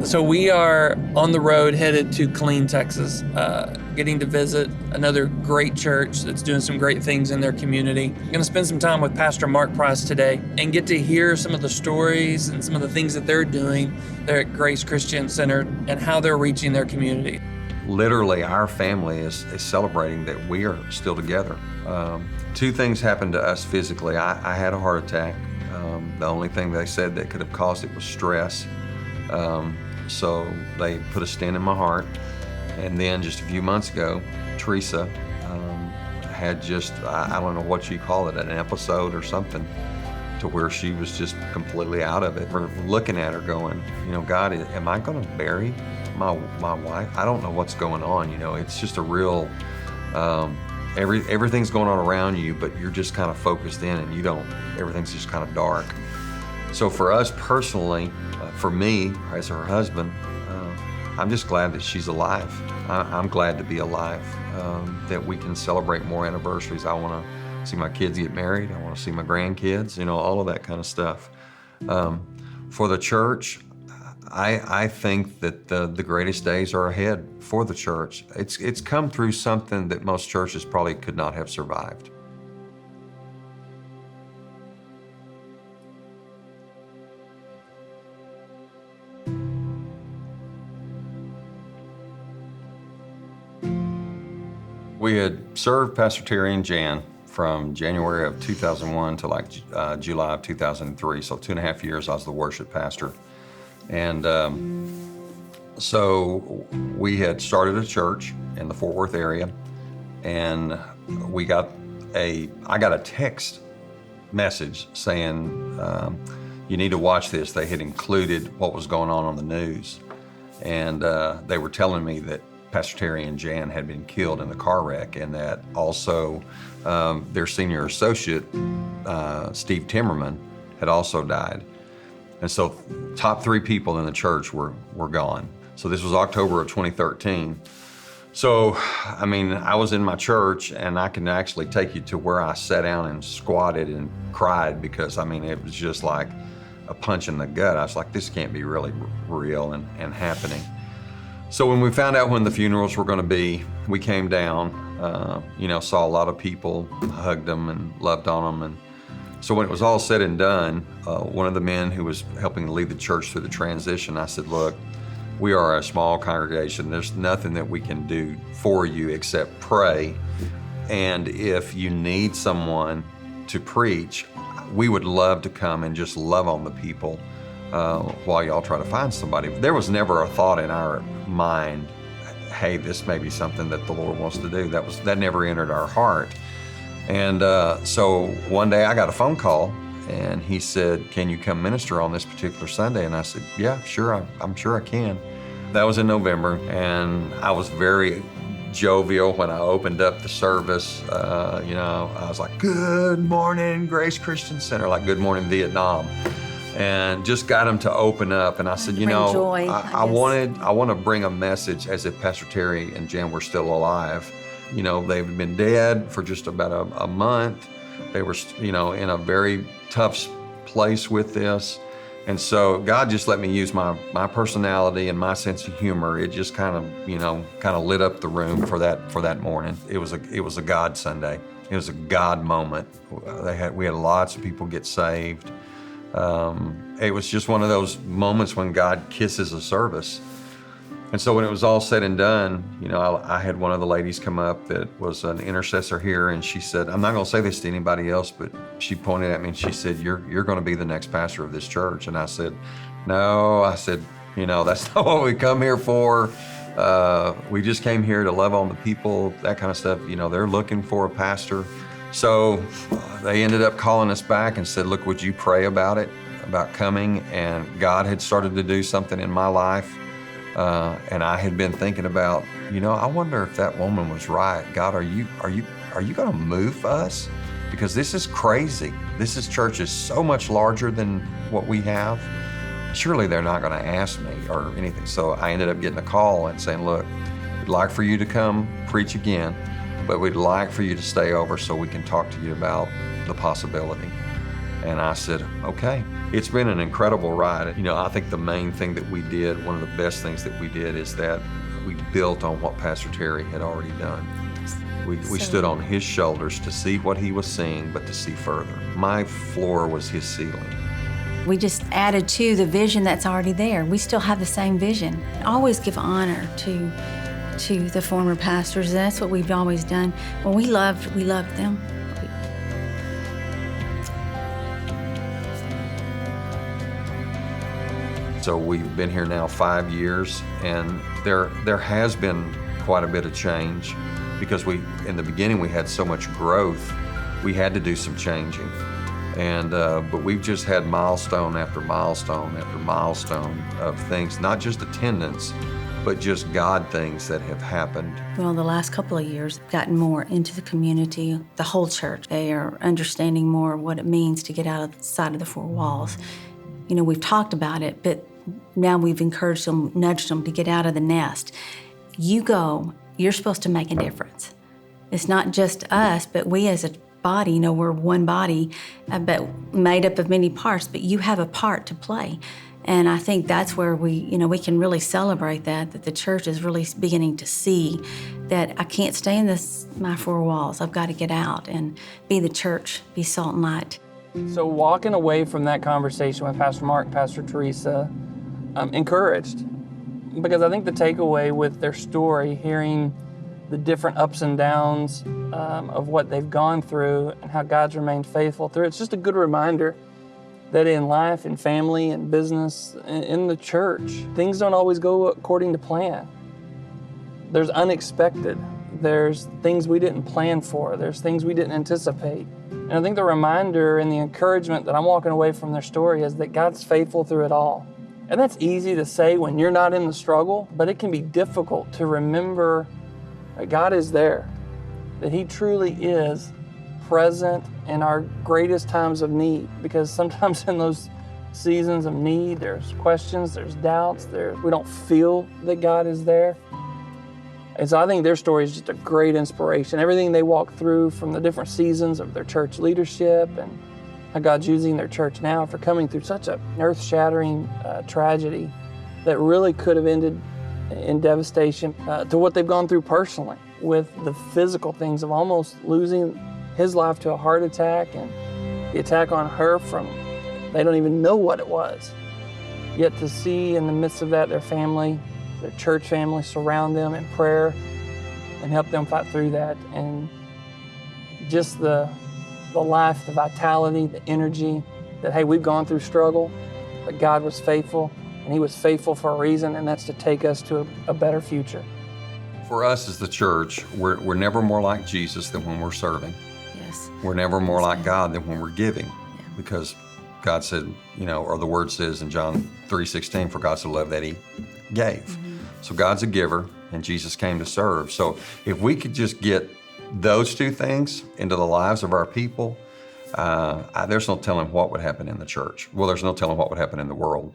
So we are on the road headed to Killeen, Texas, getting to visit another great church that's doing some great things in their community. I'm going to spend some time with Pastor Mark Price today and get to hear some of the stories and some of the things that they're doing there at Grace Christian Center and how they're reaching their community. Literally, our family is celebrating that we are still together. Two things happened to us physically. I had a heart attack. The only thing they said that could have caused it was stress. So they put a stent in my heart. And then just a few months ago, Teresa had just, I don't know what you call it, an episode or something, to where she was just completely out of it. We're looking at her going, God, am I going to bury my wife? I don't know what's going on. It's just a real, everything's going on around you, but you're just kind of focused in and everything's just kind of dark. So for us personally, for me, as her husband, I'm just glad that she's alive. I'm glad to be alive, that we can celebrate more anniversaries. I want to see my kids get married. I want to see my grandkids, all of that kind of stuff. For the church, I think that the greatest days are ahead for the church. It's come through something that most churches probably could not have survived. We had served Pastor Terry and Jan from January of 2001 to July of 2003. So 2.5 years I was the worship pastor. And so we had started a church in the Fort Worth area, and I got a text message saying, you need to watch this. They had included what was going on the news. And they were telling me that Pastor Terry and Jan had been killed in the car wreck, and that also their senior associate, Steve Timmerman, had also died. And so top 3 people in the church were gone. So this was October of 2013. So, I was in my church, and I can actually take you to where I sat down and squatted and cried because, it was just like a punch in the gut. I was like, this can't be really real and happening. So when we found out when the funerals were going to be, we came down, saw a lot of people, hugged them and loved on them. And so when it was all said and done, one of the men who was helping lead the church through the transition, I said, look, we are a small congregation. There's nothing that we can do for you except pray. And if you need someone to preach, we would love to come and just love on the people while y'all try to find somebody. There was never a thought in our mind, hey, this may be something that the Lord wants to do. That never entered our heart. And so one day I got a phone call, and he said, can you come minister on this particular Sunday? And I said, yeah, sure, I'm sure I can. That was in November, and I was very jovial when I opened up the service. I was like, good morning, Grace Christian Center, like good morning, Vietnam. And just got him to open up. And I said, joy, I want to bring a message as if Pastor Terry and Jan were still alive. They've been dead for just about a month. They were, in a very tough place with this. And so God just let me use my personality and my sense of humor. It just kind of lit up the room for that morning. It was a God Sunday. It was a God moment. We had lots of people get saved. It was just one of those moments when God kisses a service. And so when it was all said and done, I had one of the ladies come up that was an intercessor here, and she said, I'm not going to say this to anybody else, but she pointed at me and she said, you're going to be the next pastor of this church. And I said, no, that's not what we come here for. We just came here to love on the people, that kind of stuff. They're looking for a pastor. So they ended up calling us back and said, look, would you pray about it, about coming? And God had started to do something in my life. And I had been thinking about, I wonder if that woman was right. God, are you going to move us? Because this is crazy. This church is so much larger than what we have. Surely they're not going to ask me or anything. So I ended up getting a call and saying, look, we'd like for you to come preach again, but we'd like for you to stay over so we can talk to you about the possibility. And I said, okay. It's been an incredible ride. You know, I think the main thing that we did, one of the best things that we did, is that we built on what Pastor Terry had already done. We stood on his shoulders to see what he was seeing, but to see further. My floor was his ceiling. We just added to the vision that's already there. We still have the same vision. Always give honor to the former pastors. And that's what we've always done. When we loved them. So we've been here now 5 years, and there has been quite a bit of change because in the beginning we had so much growth, we had to do some changing. And but we've just had milestone after milestone after milestone of things, not just attendance, but just God things that have happened. Well, the last couple of years, I've gotten more into the community, the whole church. They are understanding more of what it means to get outside of the four walls. You know, we've talked about it, but now we've encouraged them, nudged them to get out of the nest. You go, you're supposed to make a difference. It's not just us, but we as a body, you know, we're one body, but made up of many parts, but you have a part to play. And I think that's where we can really celebrate that the church is really beginning to see that I can't stay in my four walls. I've got to get out and be the church, be salt and light. So walking away from that conversation with Pastor Mark, Pastor Teresa, encouraged, because I think the takeaway with their story, hearing the different ups and downs of what they've gone through and how God's remained faithful through, it's just a good reminder that in life, in family, in business, in the church, things don't always go according to plan. There's unexpected. There's things we didn't plan for. There's things we didn't anticipate. And I think the reminder and the encouragement that I'm walking away from their story is that God's faithful through it all. And that's easy to say when you're not in the struggle, but it can be difficult to remember that God is there, that He truly is present in our greatest times of need. Because sometimes in those seasons of need, there's questions, there's doubts, we don't feel that God is there. And so I think their story is just a great inspiration. Everything they walk through from the different seasons of their church leadership and how God's using their church now for coming through such an earth-shattering tragedy that really could have ended in devastation to what they've gone through personally with the physical things of almost losing his life to a heart attack and the attack on her from, they don't even know what it was. Yet to see in the midst of that, their family, their church family surround them in prayer and help them fight through that. And just the life, the vitality, the energy that, hey, we've gone through struggle, but God was faithful, and He was faithful for a reason, and that's to take us to a better future. For us as the church, we're never more like Jesus than when we're serving. Yes. We're never more like God than when we're giving, because God said, or the Word says in John 3:16, for God so loved that He gave. Mm-hmm. So God's a giver, and Jesus came to serve. So if we could just get those two things into the lives of our people, there's no telling what would happen in the church. Well, there's no telling what would happen in the world.